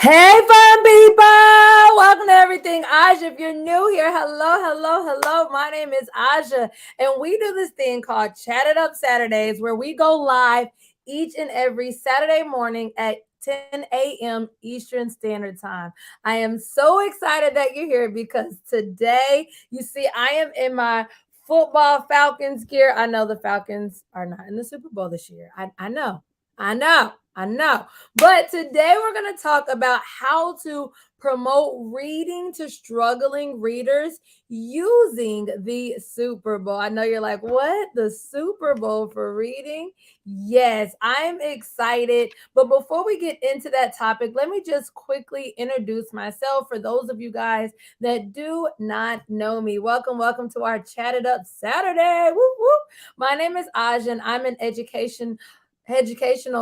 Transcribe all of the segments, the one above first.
Hey, fun people! Welcome to Everything Aja. If you're new here, hello. My name is Aja, and we do this thing called Chat It Up Saturdays where we go live each and every Saturday morning at 10 a.m. Eastern Standard Time. I am so excited that you're here because today, you see, I am in my football Falcons gear. I know the Falcons are not in the Super Bowl this year. I know. I know. But today we're going to talk about how to promote reading to struggling readers using the Super Bowl. I know you're like, what? The Super Bowl for reading? Yes, I'm excited. But before we get into that topic, let me just quickly introduce myself for those of you guys that do not know me. Welcome to our Chat It Up Saturday. Woo, woo. My name is Ajan. I'm an educational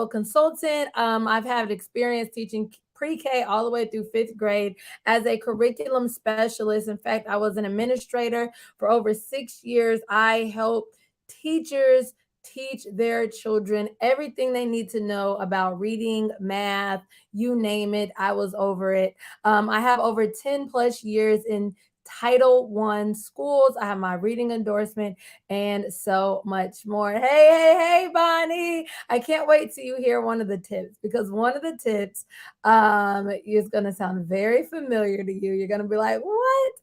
consultant. I've had experience teaching pre-K all the way through fifth grade as a curriculum specialist. In fact, I was an administrator for over 6 years. I help teachers teach their children everything they need to know about reading, math, you name it. I was over it. I have over 10 plus years in Title One schools. I have my reading endorsement and so much more. Hey, Bonnie. I can't wait till you hear one of the tips because one of the tips is going to sound very familiar to you. You're going to be like, what?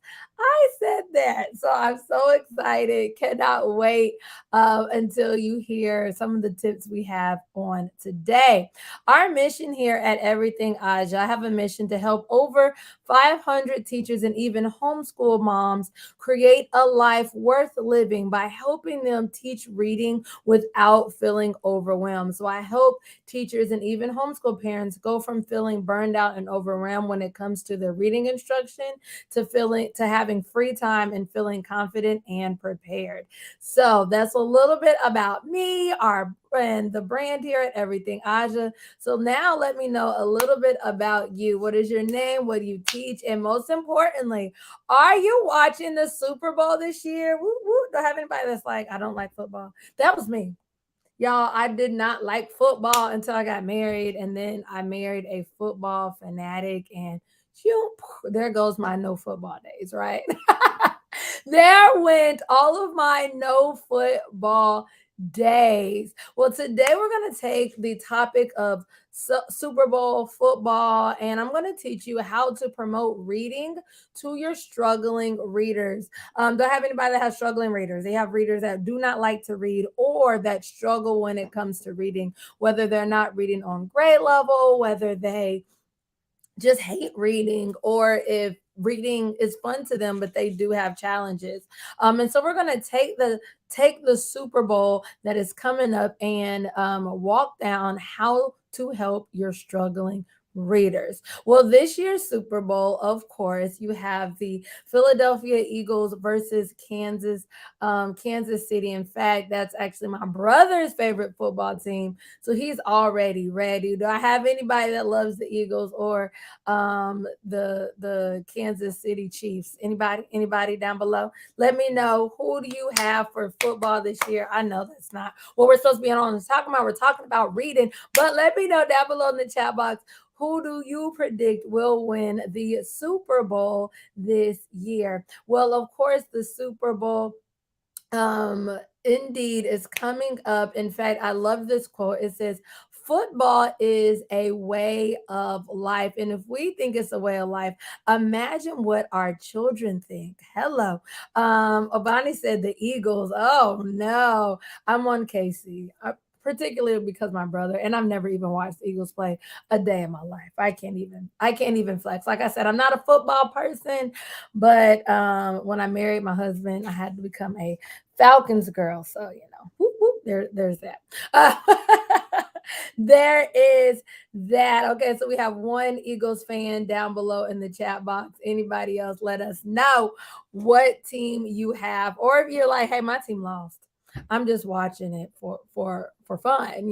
I said that. So I'm so excited. Cannot wait until you hear some of the tips we have on today. Our mission here at Everything Aja, I have a mission to help over 500 teachers and even homeschool moms create a life worth living by helping them teach reading without feeling overwhelmed. So I help teachers and even homeschool parents go from feeling burned out and overwhelmed when it comes to their reading instruction to having free time and feeling confident and prepared. So that's a little bit about me, our brand, the brand here at Everything Aja. So now let me know a little bit about you. What is your name? What do you teach? And most importantly, are you watching the Super Bowl this year? Woo, woo. Do I have anybody that's like, I don't like football? That was me. Y'all, I did not like football until I got married. And then I married a football fanatic. And there goes my no football days, right? There went all of my no football days. Well, today we're going to take the topic of Super Bowl football, and I'm going to teach you how to promote reading to your struggling readers. Do I have anybody that has struggling readers? They have readers that do not like to read or that struggle when it comes to reading, whether they're not reading on grade level, whether they just hate reading or if reading is fun to them but they do have challenges. And so we're going to take the Super Bowl that is coming up and walk down how to help your struggling readers. Well, this year's Super Bowl, of course, you have the Philadelphia Eagles versus Kansas City. In fact, that's actually my brother's favorite football team, so he's already ready. Do I have anybody that loves the Eagles or the Kansas City Chiefs? Anybody down below? Let me know, who do you have for football this year? I know that's not what we're supposed to be on talking about. We're talking about reading, but let me know down below in the chat box, who do you predict will win the Super Bowl this year? Well, of course, the Super Bowl indeed is coming up. In fact, I love this quote. It says, football is a way of life. And if we think it's a way of life, imagine what our children think. Hello. Obani said the Eagles. Oh no, I'm on Casey. Particularly because my brother, and I've never even watched the Eagles play a day in my life. I can't even flex. Like I said, I'm not a football person, but when I married my husband, I had to become a Falcons girl. So, whoop, whoop, there's that. Uh, there is that. Okay, so we have one Eagles fan down below in the chat box. Anybody else, let us know what team you have. Or if you're like, hey, my team lost. I'm just watching it for fun.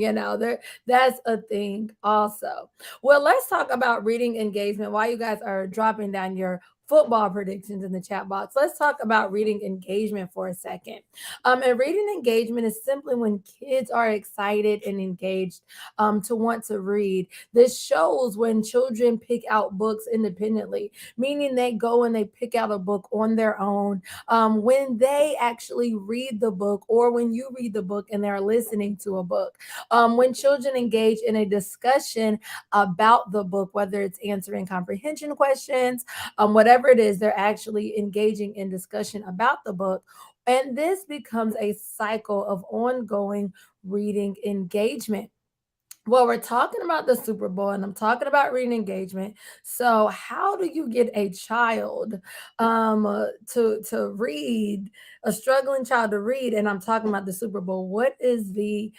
That's a thing also. Well, let's talk about reading engagement while you guys are dropping down your football predictions in the chat box. Let's talk about reading engagement for a second. And reading engagement is simply when kids are excited and engaged to want to read. This shows when children pick out books independently, meaning they go and they pick out a book on their own. When they actually read the book, or when you read the book and they're listening to a book. When children engage in a discussion about the book, whether it's answering comprehension questions, whatever it is, they're actually engaging in discussion about the book. And this becomes a cycle of ongoing reading engagement. Well, we're talking about the Super Bowl and I'm talking about reading engagement. So, how do you get a child to read, a struggling child to read? And I'm talking about the Super Bowl. What is the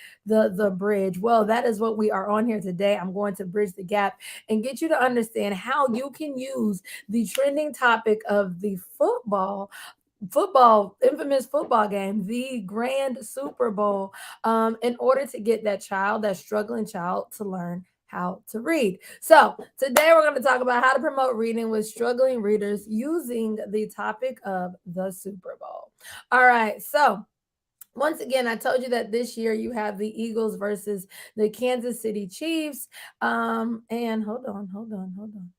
bridge? Well, that is what we are on here today. I'm going to bridge the gap and get you to understand how you can use the trending topic of the infamous football game, the grand Super Bowl, in order to get that child, that struggling child, to learn how to read. So today we're going to talk about how to promote reading with struggling readers using the topic of the Super Bowl. All right. So once again, I told you that this year you have the Eagles versus the Kansas City Chiefs. And hold on.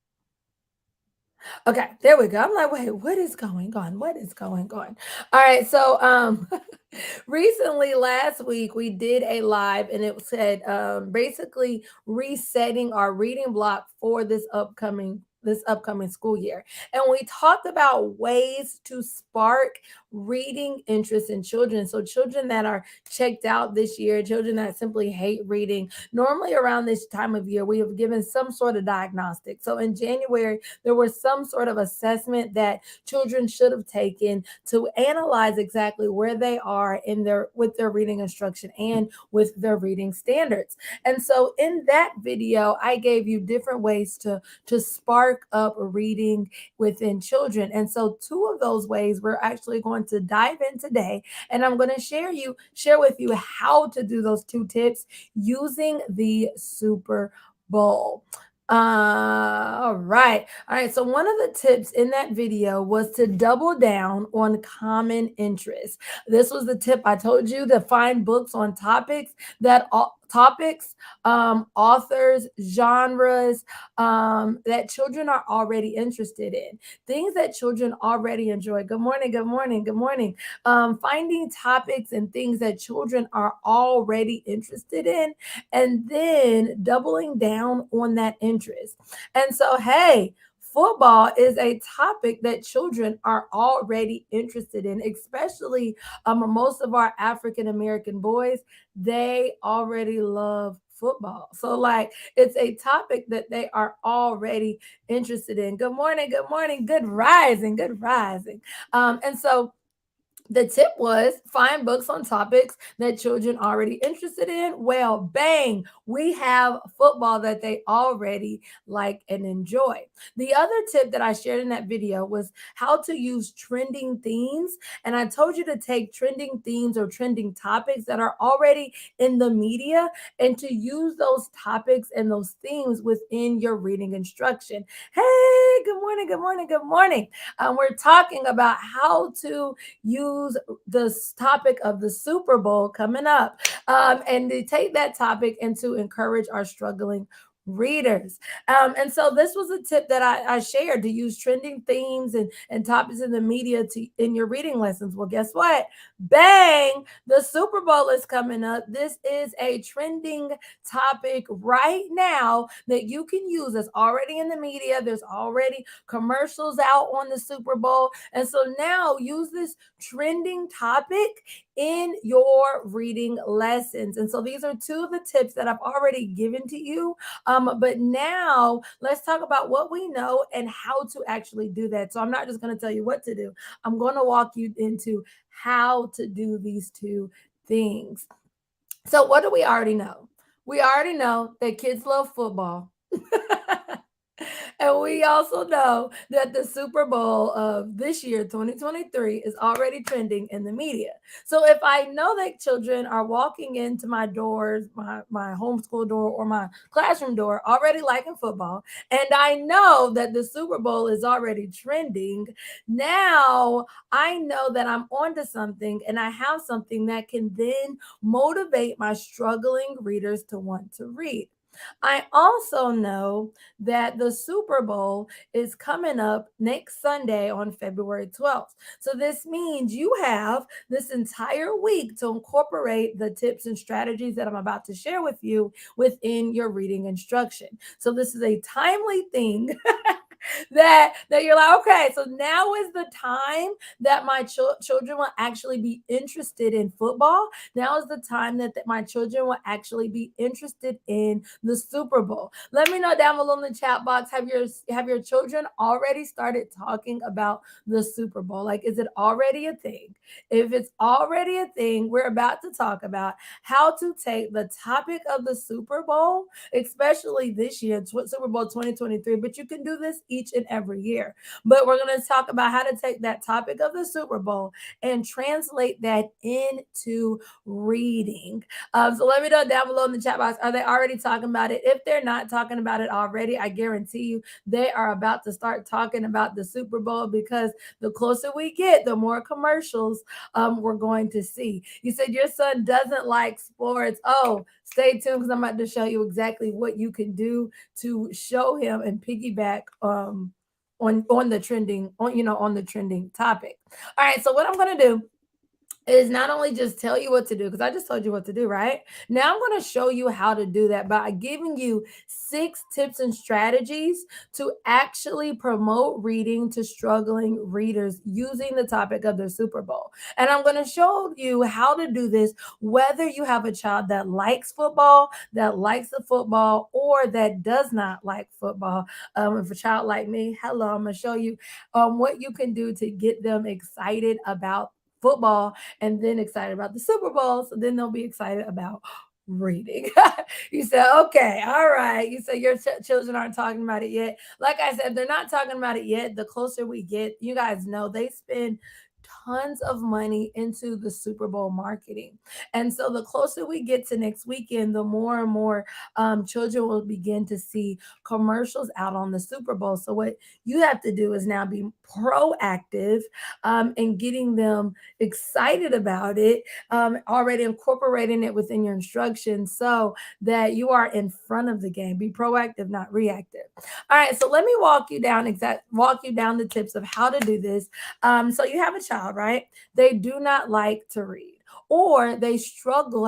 Okay, there we go. I'm like, wait, what is going on? What is going on? All right, so recently last week we did a live and it said basically resetting our reading block for this upcoming school year. And we talked about ways to spark reading interest in children. So children that are checked out this year, children that simply hate reading. Normally around this time of year, we have given some sort of diagnostic. So in January, there was some sort of assessment that children should have taken to analyze exactly where they are in their reading instruction and with their reading standards. And so in that video, I gave you different ways to spark up reading within children. And so two of those ways we're actually going to dive in today, and I'm going to share with you how to do those two tips using the Super Bowl. All right. So one of the tips in that video was to double down on common interests. This was the tip I told you, to find books on authors, genres that children are already interested in, things that children already enjoy. Good morning, good morning, good morning. Finding topics and things that children are already interested in, and then doubling down on that interest. And so, hey, football is a topic that children are already interested in, especially most of our African American boys. They already love football. So, like, it's a topic that they are already interested in. Good morning, good morning, good rising, good rising. And so, the tip was find books on topics that children already interested in. Well, bang, we have football that they already like and enjoy. The other tip that I shared in that video was how to use trending themes. And I told you to take trending themes or trending topics that are already in the media and to use those topics and those themes within your reading instruction. Hey, good morning, good morning, good morning. We're talking about how to use this topic of the Super Bowl coming up, and to take that topic and to encourage our struggling readers. And so this was a tip that I shared, to use trending themes and topics in the media in your reading lessons. Well, guess what? Bang! The Super Bowl is coming up. This is a trending topic right now that you can use. That's already in the media. There's already commercials out on the Super Bowl. And so now use this trending topic in your reading lessons. And so these are two of the tips that I've already given to you. But now let's talk about what we know and how to actually do that. So I'm not just going to tell you what to do. I'm going to walk you into how to do these two things. So what do we already know? We already know that kids love football. And we also know that the Super Bowl of this year, 2023, is already trending in the media. So if I know that children are walking into my doors, my homeschool door or my classroom door already liking football, and I know that the Super Bowl is already trending, now I know that I'm onto something and I have something that can then motivate my struggling readers to want to read. I also know that the Super Bowl is coming up next Sunday on February 12th. So this means you have this entire week to incorporate the tips and strategies that I'm about to share with you within your reading instruction. So this is a timely thing that you're like, okay, so now is the time that my children will actually be interested in football. Now is the time that my children will actually be interested in the Super Bowl. Let me know down below in the chat box. Have your children already started talking about the Super Bowl? Like, is it already a thing? If it's already a thing, we're about to talk about how to take the topic of the Super Bowl, especially this year, Super Bowl 2023, but you can do this each and every year. But we're going to talk about how to take that topic of the Super Bowl and translate that into reading. So let me know down below in the chat box, are they already talking about it? If they're not talking about it already, I guarantee you they are about to start talking about the Super Bowl, because the closer we get, the more commercials we're going to see. You said your son doesn't like sports. Oh, stay tuned, because I'm about to show you exactly what you can do to show him and piggyback on the trending on the trending topic. All right, so what I'm going to do is not only just tell you what to do, because I just told you what to do, right? Now I'm going to show you how to do that by giving you 6 tips and strategies to actually promote reading to struggling readers using the topic of the Super Bowl. And I'm going to show you how to do this whether you have a child that likes football, that likes the football, or that does not like football. If a child like me, hello, I'm going to show you what you can do to get them excited about football and then excited about the Super Bowl. So then they'll be excited about reading. You said, okay, all right. You said your children aren't talking about it yet. Like I said, they're not talking about it yet. The closer we get, you guys know they spend tons of money into the Super Bowl marketing. And so the closer we get to next weekend, the more and more children will begin to see commercials out on the Super Bowl. So what you have to do is now be proactive in getting them excited about it, already incorporating it within your instructions so that you are in front of the game. Be proactive, not reactive. All right, so let me walk you down the tips of how to do this. So you have a child, right? They do not like to read, or they struggle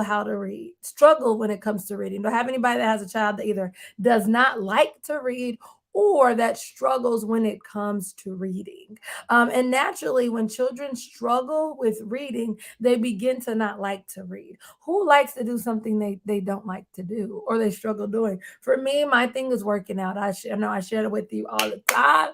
when it comes to reading. Do I have anybody that has a child that either does not like to read or that struggles when it comes to reading? And naturally, when children struggle with reading, they begin to not like to read. Who likes to do something they don't like to do or they struggle doing? For me, my thing is working out. I know I share it with you all the time.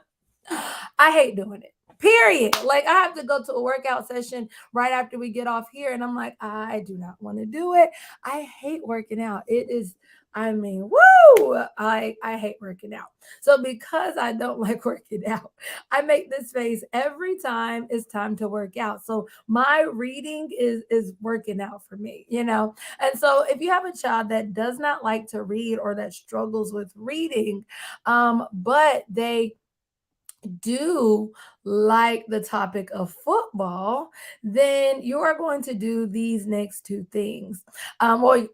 I hate doing it. Period. Like, I have to go to a workout session right after we get off here, and I'm like, I do not want to do it. I hate working out. It is, I mean, woo! I hate working out. So because I don't like working out, I make this face every time it's time to work out. So my reading is working out for me, you know. And so if you have a child that does not like to read or that struggles with reading, but they do like the topic of football, then you are going to do these next 2 things. Well,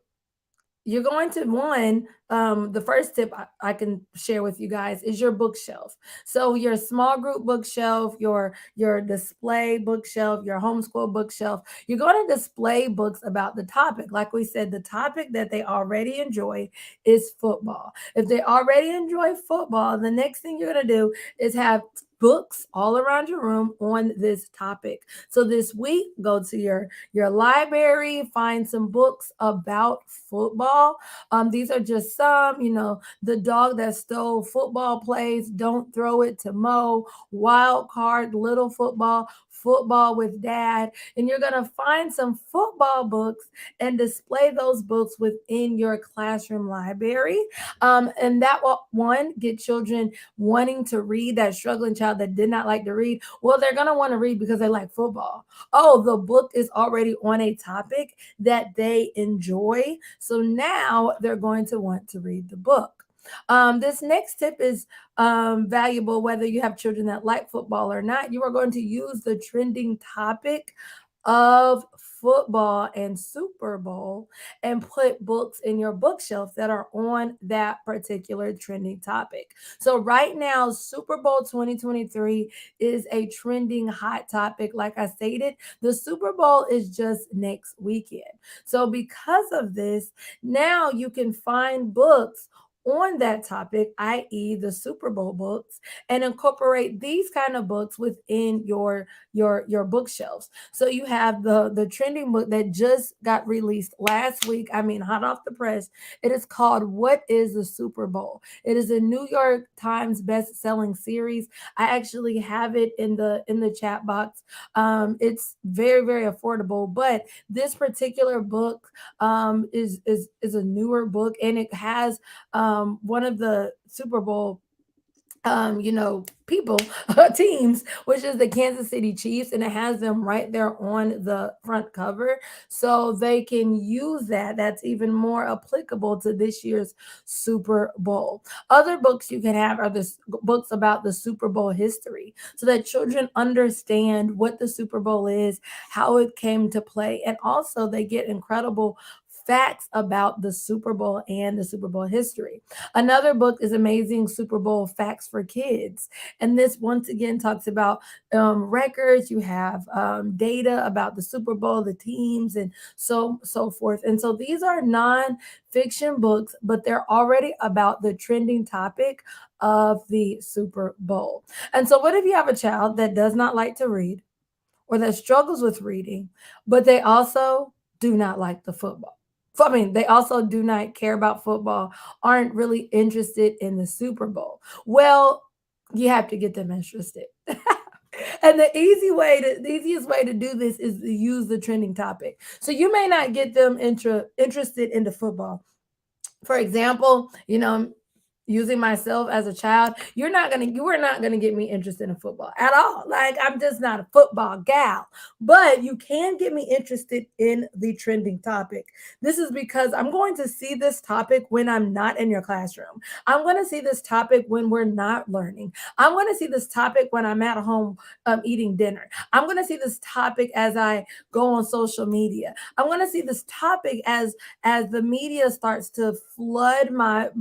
you're going to the first tip I can share with you guys is your bookshelf. So your small group bookshelf, your display bookshelf, your homeschool bookshelf, you're going to display books about the topic. Like we said, the topic that they already enjoy is football. If they already enjoy football, the next thing you're going to do is have books all around your room on this topic. So this week, go to your library, find some books about football. These are just some, the dog that stole football plays, don't throw it to Mo, wild card, little football, football with dad. And you're going to find some football books and display those books within your classroom library. And that will, one, get children wanting to read, that struggling child that did not like to read. Well, they're going to want to read because they like football. Oh, the book is already on a topic that they enjoy. So now they're going to want to read the book. This next tip is valuable whether you have children that like football or not. You are going to use the trending topic of football and Super Bowl and put books in your bookshelf that are on that particular trending topic. So right now, Super Bowl 2023 is a trending hot topic. Like I stated, the Super Bowl is just next weekend. So because of this, now you can find books on that topic, i.e., the Super Bowl books, and incorporate these kind of books within your bookshelves. So you have the trending book that just got released last week. I mean, hot off the press. It is called "What is the Super Bowl?" It is a New York Times best-selling series. I actually have it in the chat box. It's very very affordable, but this particular book is a newer book, and it has one of the Super Bowl people, teams, which is the Kansas City Chiefs, and it has them right there on the front cover. So they can use that. That's even more applicable to this year's Super Bowl. Other books you can have are the books about the Super Bowl history so that children understand what the Super Bowl is, how it came to play, and also they get incredible facts about the Super Bowl and the Super Bowl history. Another book is Amazing Super Bowl Facts for Kids. And this once again talks about records. You have data about the Super Bowl, the teams, and so forth. And so these are non-fiction books, but they're already about the trending topic of the Super Bowl. And so what if you have a child that does not like to read or that struggles with reading, but they also do not like the football? I mean, they also do not care about football, aren't really interested in the Super Bowl. Well, you have to get them interested. And the easiest way to do this is to use the trending topic. So you may not get them interested in the football. For example, using myself as a child, you are not gonna get me interested in football at all. Like, I'm just not a football gal. But you can get me interested in the trending topic. This is because I'm going to see this topic when I'm not in your classroom. I'm going to see this topic when we're not learning. I'm going to see this topic when I'm at home eating dinner. I'm going to see this topic as I go on social media. I'm going to see this topic as the media starts to flood my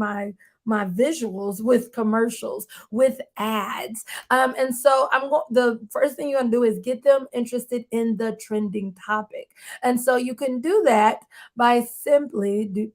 visuals with commercials, with ads. And so the first thing you're gonna do is get them interested in the trending topic. And so you can do that by simply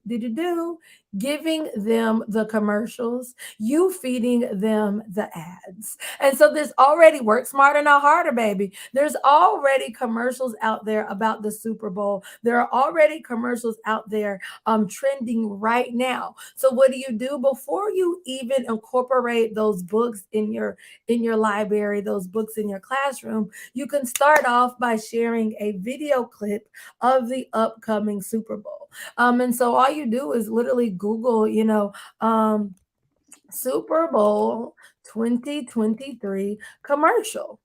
giving them the commercials, you feeding them the ads. And so this already works smarter, not harder, baby. There's already commercials out there about the Super Bowl. There are already commercials out there trending right now. So what do you do before you even incorporate those books in your library, those books in your classroom? You can start off by sharing a video clip of the upcoming Super Bowl. And so all you do is literally Google, Super Bowl 2023 commercial.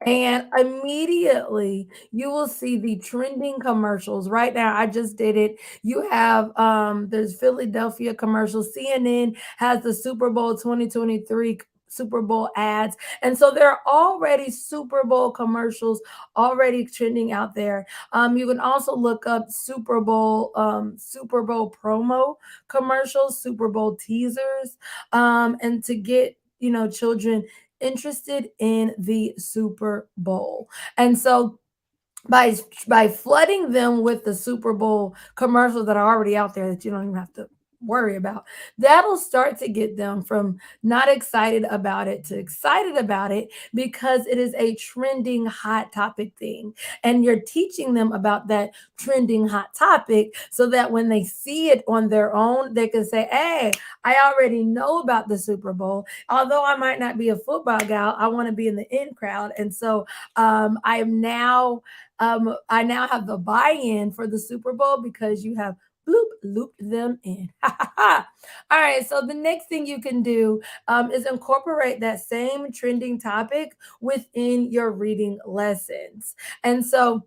And immediately you will see the trending commercials. Right now, I just did it. You have there's Philadelphia commercials. CNN has the Super Bowl 2023 Super Bowl ads. And so there are already Super Bowl commercials already trending out there. You can also look up Super Bowl promo commercials, Super Bowl teasers, and to get children interested in the Super Bowl. And so by flooding them with the Super Bowl commercials that are already out there that you don't even have to worry about. That'll start to get them from not excited about it to excited about it because it is a trending hot topic thing. And you're teaching them about that trending hot topic so that when they see it on their own, they can say, hey, I already know about the Super Bowl. Although I might not be a football gal, I want to be in the in crowd. And so I now have the buy-in for the Super Bowl because you have bloop looped them in. All right. So the next thing you can do is incorporate that same trending topic within your reading lessons. And so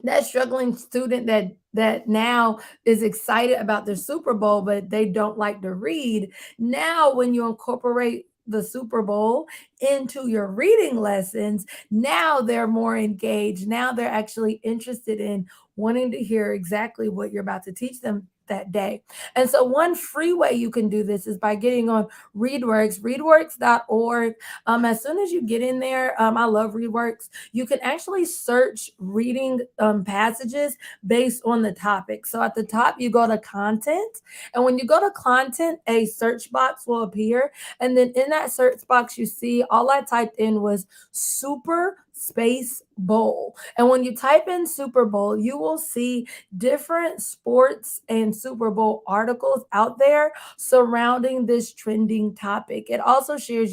that struggling student that now is excited about their Super Bowl, but they don't like to read. Now, when you incorporate the Super Bowl into your reading lessons, now they're more engaged. Now they're actually interested in wanting to hear exactly what you're about to teach them that day. And so one free way you can do this is by getting on ReadWorks, readworks.org. As soon as you get in there, I love ReadWorks. You can actually search reading passages based on the topic. So at the top, you go to content. And when you go to content, a search box will appear. And then in that search box, you see all I typed in was Super Space Bowl. And when you type in Super Bowl, you will see different sports and Super Bowl articles out there surrounding this trending topic. It also shares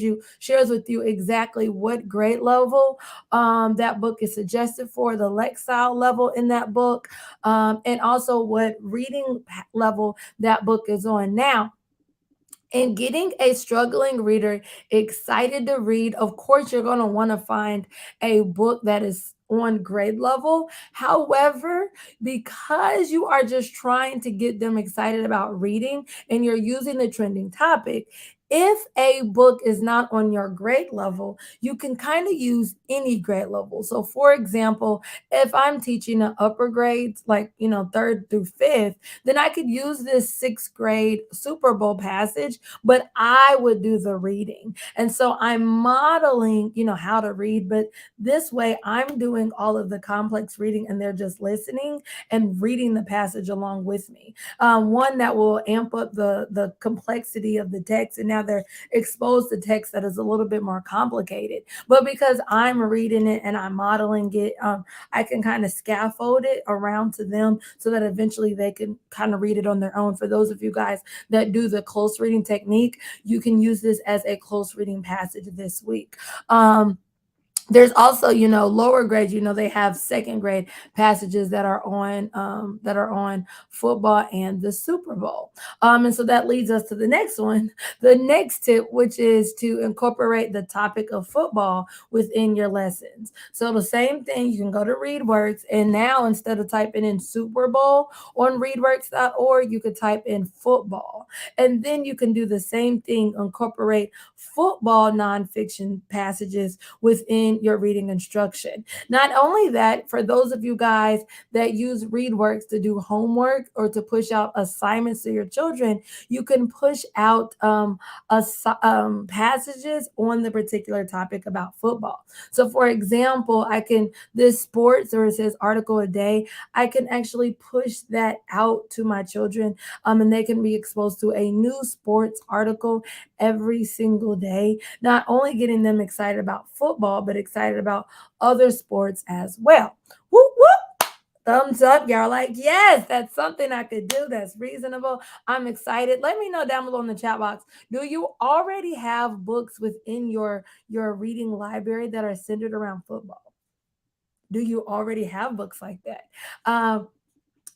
with you exactly what grade level that book is suggested for, the Lexile level in that book, and also what reading level that book is on. Now, and getting a struggling reader excited to read, of course, you're going to want to find a book that is on grade level. However, because you are just trying to get them excited about reading and you're using the trending topic, if a book is not on your grade level, you can kind of use any grade level. So, for example, if I'm teaching an upper grades, like, third through fifth, then I could use this sixth grade Super Bowl passage, but I would do the reading. And so I'm modeling, how to read, but this way I'm doing all of the complex reading and they're just listening and reading the passage along with me. One that will amp up the complexity of the text, and now they're exposed to text that is a little bit more complicated. But because I'm reading it and I'm modeling it, I can kind of scaffold it around to them so that eventually they can kind of read it on their own. For those of you guys that do the close reading technique, you can use this as a close reading passage this week. There's also, lower grades, they have second grade passages that are on football and the Super Bowl. And so that leads us to the next one, the next tip, which is to incorporate the topic of football within your lessons. So the same thing, you can go to ReadWorks, and now instead of typing in Super Bowl on readworks.org, you could type in football. And then you can do the same thing, incorporate football nonfiction passages within your reading instruction. Not only that, for those of you guys that use ReadWorks to do homework or to push out assignments to your children, you can push out passages on the particular topic about football. So, for example, this sports, or it says article a day, I can actually push that out to my children, and they can be exposed to a new sports article every single day, not only getting them excited about football, but excited about other sports as well. Whoop, whoop. Thumbs up. Y'all like, yes, that's something I could do. That's reasonable. I'm excited. Let me know down below in the chat box. Do you already have books within your reading library that are centered around football? Do you already have books like that?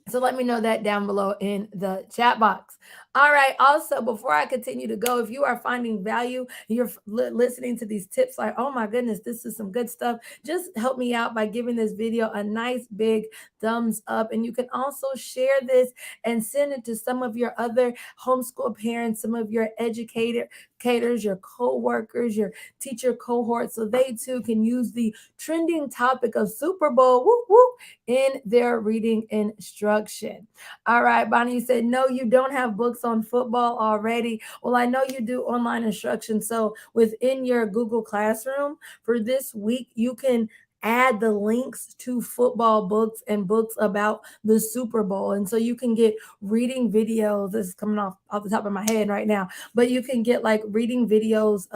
So let me know that down below in the chat box. All right. Also, before I continue to go, if you are finding value, you're listening to these tips like, oh my goodness, this is some good stuff, just help me out by giving this video a nice big thumbs up. And you can also share this and send it to some of your other homeschool parents, some of your educators, your co-workers, your teacher cohort, so they too can use the trending topic of Super Bowl whoop, whoop, in their reading instruction. All right, Bonnie, you said, no, you don't have books on football already. Well, I know you do online instruction. So within your Google Classroom for this week, you can add the links to football books and books about the Super Bowl. And so you can get reading videos. This is coming off the top of my head right now, but you can get like reading videos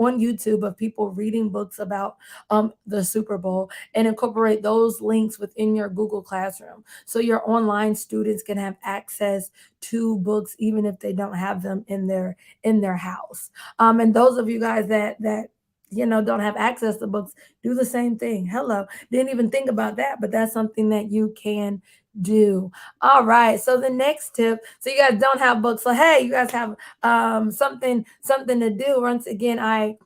on YouTube of people reading books about the Super Bowl and incorporate those links within your Google Classroom. So your online students can have access to books even if they don't have them in their house. And those of you guys that don't have access to books, do the same thing. Hello. Didn't even think about that, but that's something that you can do. All right. So the next tip, so you guys don't have books. So hey, you guys have something to do. Once again, I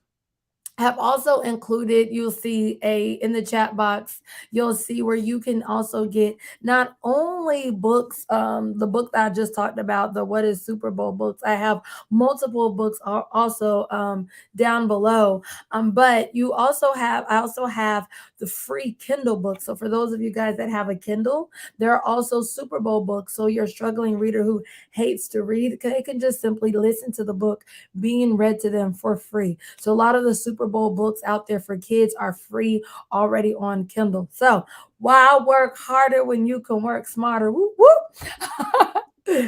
have also included, you'll see in the chat box, you'll see where you can also get not only books, the book that I just talked about, the What is Super Bowl books. I have multiple books also down below. But I also have the free Kindle books. So for those of you guys that have a Kindle, there are also Super Bowl books. So you're a struggling reader who hates to read, they can just simply listen to the book being read to them for free. So a lot of the Super Bowl books out there for kids are free already on Kindle. So why work harder when you can work smarter? Whoop, whoop.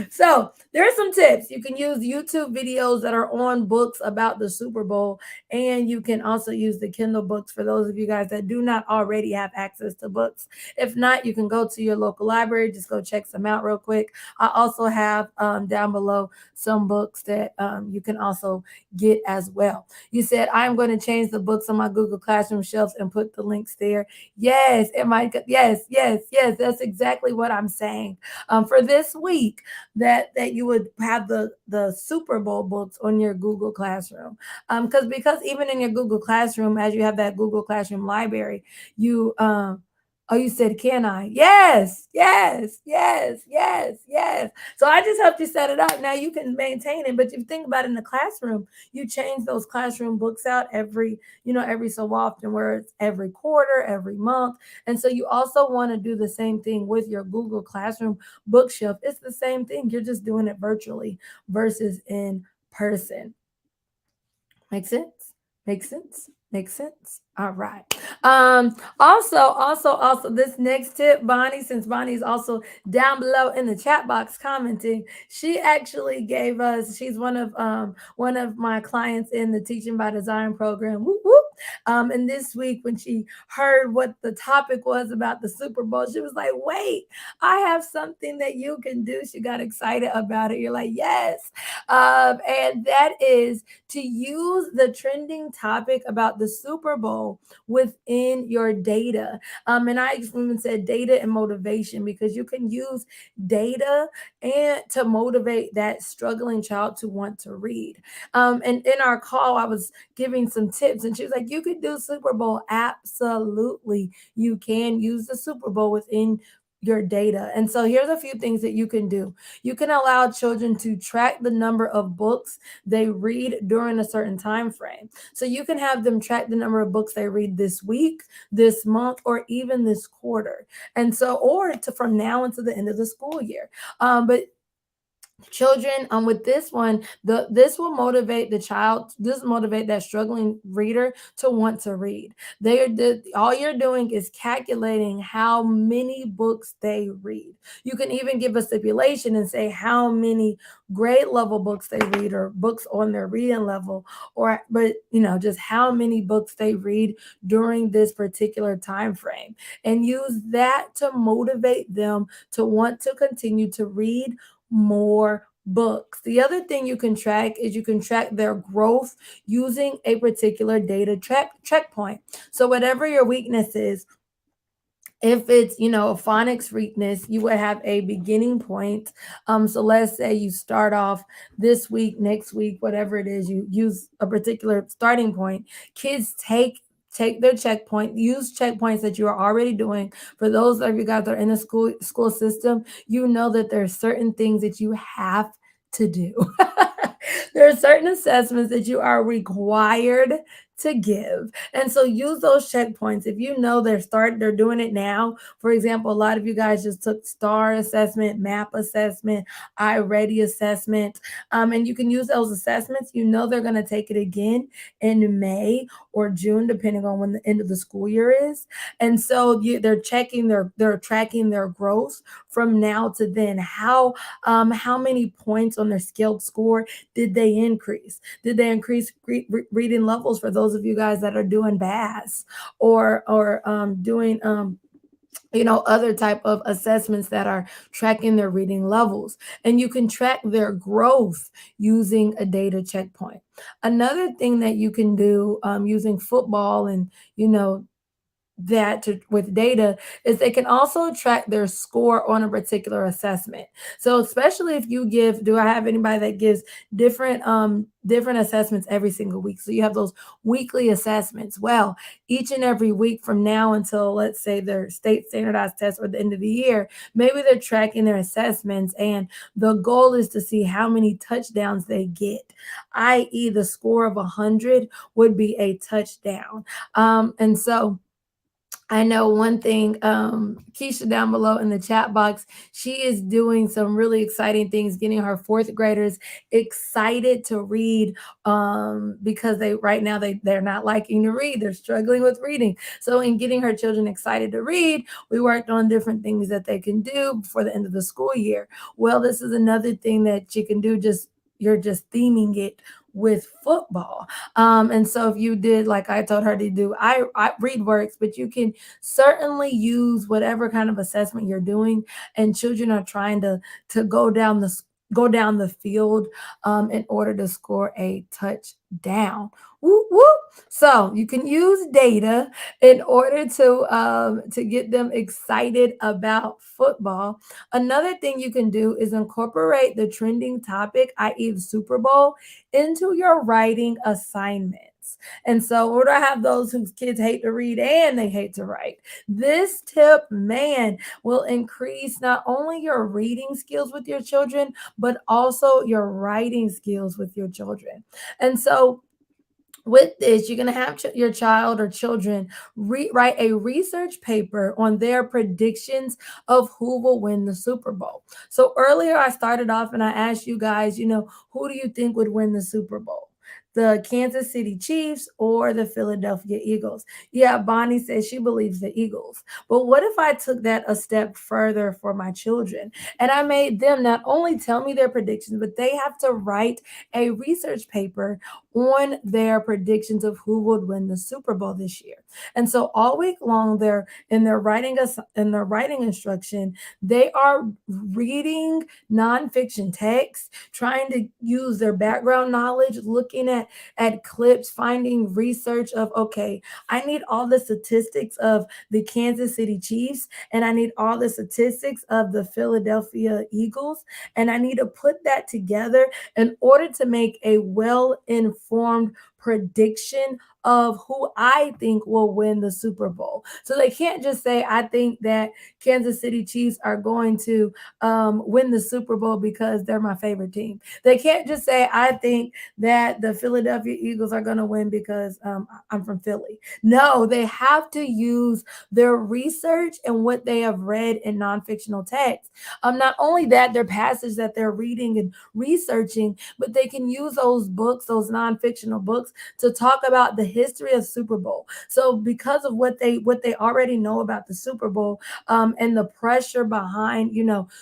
So there are some tips. You can use YouTube videos that are on books about the Super Bowl, and you can also use the Kindle books for those of you guys that do not already have access to books. If not, you can go to your local library, just go check some out real quick. I also have down below some books that you can also get as well. You said, I'm going to change the books on my Google Classroom shelves and put the links there. Yes, yes, that's exactly what I'm saying. For this week, that you would have the Super Bowl books on your Google Classroom. Because even in your Google Classroom, as you have that Google Classroom library, you oh, you said, can I? Yes, yes, yes, yes, yes. So I just helped you set it up. Now you can maintain it. But if you think about it in the classroom, you change those classroom books out every so often, where it's every quarter, every month. And so you also want to do the same thing with your Google Classroom bookshelf. It's the same thing. You're just doing it virtually versus in person. Make sense? Make sense? Make sense? All right. Also, this next tip, Bonnie, since Bonnie's also down below in the chat box commenting, she actually gave us, she's one of my clients in the Teaching by Design program. Whoop, whoop. And this week when she heard what the topic was about the Super Bowl, she was like, wait, I have something that you can do. She got excited about it. You're like, yes. And that is to use the trending topic about the Super Bowl within your data. And I even said data and motivation, because you can use data and to motivate that struggling child to want to read. And in our call, I was giving some tips, and she was like, you could do Super Bowl. Absolutely. You can use the Super Bowl within your data. And so here's a few things that you can do. You can allow children to track the number of books they read during a certain time frame. So you can have them track the number of books they read this week, this month, or even this quarter. And so, or to from now until the end of the school year. But children, with this one, this will motivate the child, this motivate that struggling reader to want to read. All you're doing is calculating how many books they read. You can even give a stipulation and say how many grade level books they read, or books on their reading level, but just how many books they read during this particular time frame, and use that to motivate them to want to continue to read more books. The other thing you can track is you can track their growth using a particular data checkpoint. So whatever your weakness is, if it's a phonics weakness, you would have a beginning point. So let's say you start off this week, next week, whatever it is, you use a particular starting point. Kids take their checkpoint, use checkpoints that you are already doing. For those of you guys that are in the school system, you know that there's certain things that you have to do. There are certain assessments that you are required to give. And so use those checkpoints. If you know they're doing it now. For example, a lot of you guys just took STAR assessment, MAP assessment, iReady assessment. And you can use those assessments. You know they're going to take it again in May or June, depending on when the end of the school year is. And so they're tracking their growth from now to then. How many points on their scaled score did they increase? Did they increase reading levels for those of you guys that are doing BAS or doing other type of assessments that are tracking their reading levels? And you can track their growth using a data checkpoint. Another thing that you can do using football and you know with data is they can also track their score on a particular assessment. So especially if you do I have anybody that gives different assessments every single week? So you have those weekly assessments. Well, each and every week from now until, let's say, their state standardized test or the end of the year, maybe they're tracking their assessments, and the goal is to see how many touchdowns they get, i.e. the score of 100 would be a touchdown. And so I know one thing, Keisha down below in the chat box, she is doing some really exciting things, getting her fourth graders excited to read, because right now they're not liking to read. They're struggling with reading. So in getting her children excited to read, we worked on different things that they can do before the end of the school year. Well, this is another thing that you can do. You're just theming it with football. And so if you did, like I told her to do, I read works, but you can certainly use whatever kind of assessment you're doing. And children are trying to go down the field in order to score a touchdown. Whoop, whoop. So you can use data in order to get them excited about football. Another thing you can do is incorporate the trending topic, i.e. the Super Bowl, into your writing assignments. And so, what do I have? Those whose kids hate to read and they hate to write. This tip, man, will increase not only your reading skills with your children, but also your writing skills with your children. And so, with this, you're going to have your child or children write a research paper on their predictions of who will win the Super Bowl. So earlier I started off and I asked you guys, who do you think would win the Super Bowl? The Kansas City Chiefs or the Philadelphia Eagles? Yeah, Bonnie says she believes the Eagles. But what if I took that a step further for my children and I made them not only tell me their predictions, but they have to write a research paper on their predictions of who would win the Super Bowl this year? And so all week long, they're in their writing instruction, they are reading nonfiction text, trying to use their background knowledge, looking at clips, finding research of, okay, I need all the statistics of the Kansas City Chiefs, and I need all the statistics of the Philadelphia Eagles, and I need to put that together in order to make a well-informed prediction of who I think will win the Super Bowl. So they can't just say, I think that Kansas City Chiefs are going to win the Super Bowl because they're my favorite team. They can't just say, I think that the Philadelphia Eagles are going to win because I'm from Philly. No, they have to use their research and what they have read in non-fictional text. Not only that, their passage that they're reading and researching, but they can use those books, those non-fictional books, to talk about the history of Super Bowl. So because of what they already know about the Super Bowl, and the pressure behind,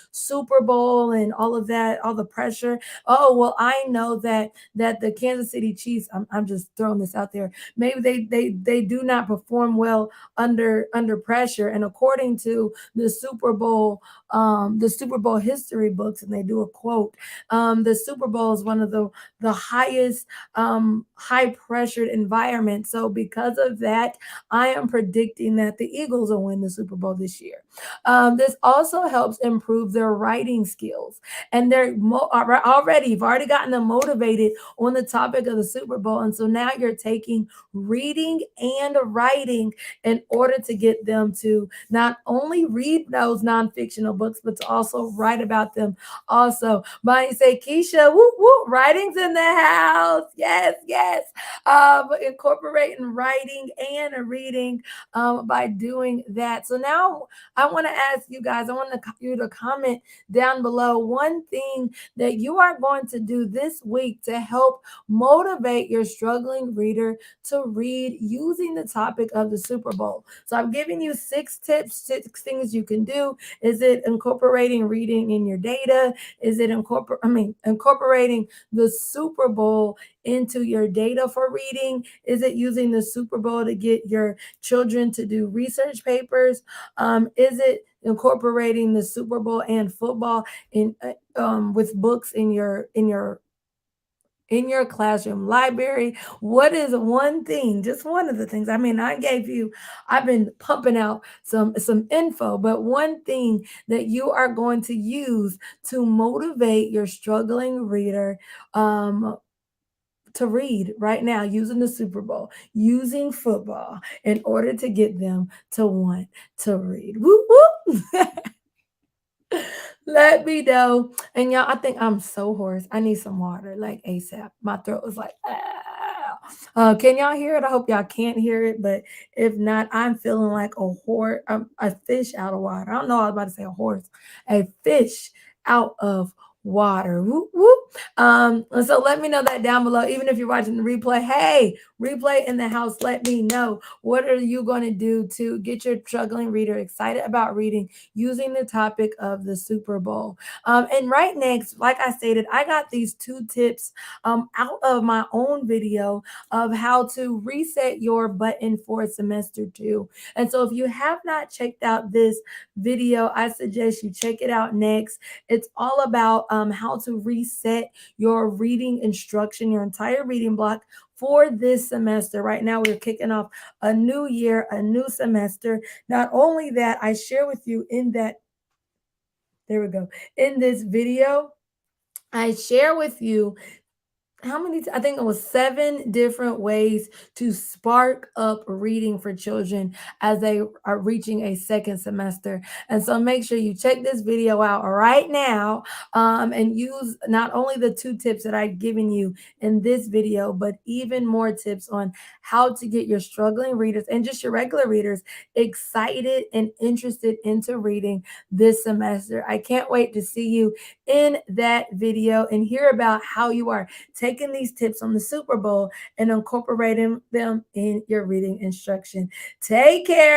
Super Bowl and all of that, all the pressure. Oh, well, I know that the Kansas City Chiefs, I'm just throwing this out there, maybe they do not perform well under pressure. And according to the Super Bowl history books, and they do a quote, the Super Bowl is one of the highest high pressured environment. So because of that, I am predicting that the Eagles will win the Super Bowl this year. This also helps improve their writing skills, and you've already gotten them motivated on the topic of the Super Bowl. And so now you're taking reading and writing in order to get them to not only read those non-fictional books, but to also write about them also. Might say, Keisha, whoop, whoop, writing's in the house. Yes, yes. Incorporating writing and reading by doing that. So now I want to ask you guys, I want you to comment down below one thing that you are going to do this week to help motivate your struggling reader to read using the topic of the Super Bowl. So I'm giving you 6 tips, 6 things you can do. Is it incorporating reading in your data? Is it incorporating the Super Bowl into your data for reading? Is it using the Super Bowl to get your children to do research papers? Is it incorporating the Super Bowl and football in with books in your classroom library? What is one thing, just one of the things? I mean, I've been pumping out some info, but one thing that you are going to use to motivate your struggling reader to read right now, using the Super Bowl, using football in order to get them to want to read. Whoop, whoop. Let me know. And y'all, I think I'm so hoarse. I need some water, like ASAP. My throat was like, ah. Can y'all hear it? I hope y'all can't hear it, but if not, I'm feeling like a fish out of water. I don't know. I was about to say a horse, a fish out of water. Whoop, whoop. And so let me know that down below. Even if you're watching the replay, hey, replay in the house, let me know. What are you going to do to get your struggling reader excited about reading using the topic of the Super Bowl? And right next, like I stated, I got these 2 tips out of my own video of how to reset your button for semester 2. And so if you have not checked out this video, I suggest you check it out next. It's all about how to reset your reading instruction, your entire reading block for this semester. Right now, we're kicking off a new year, a new semester. Not only that, I share with you in this video, I share with you I think it was 7 different ways to spark up reading for children as they are reaching a second semester. And so make sure you check this video out right now and use not only the 2 tips that I've given you in this video, but even more tips on how to get your struggling readers and just your regular readers excited and interested into reading this semester. I can't wait to see you in that video and hear about how you are taking these tips on the Super Bowl and incorporating them in your reading instruction. Take care.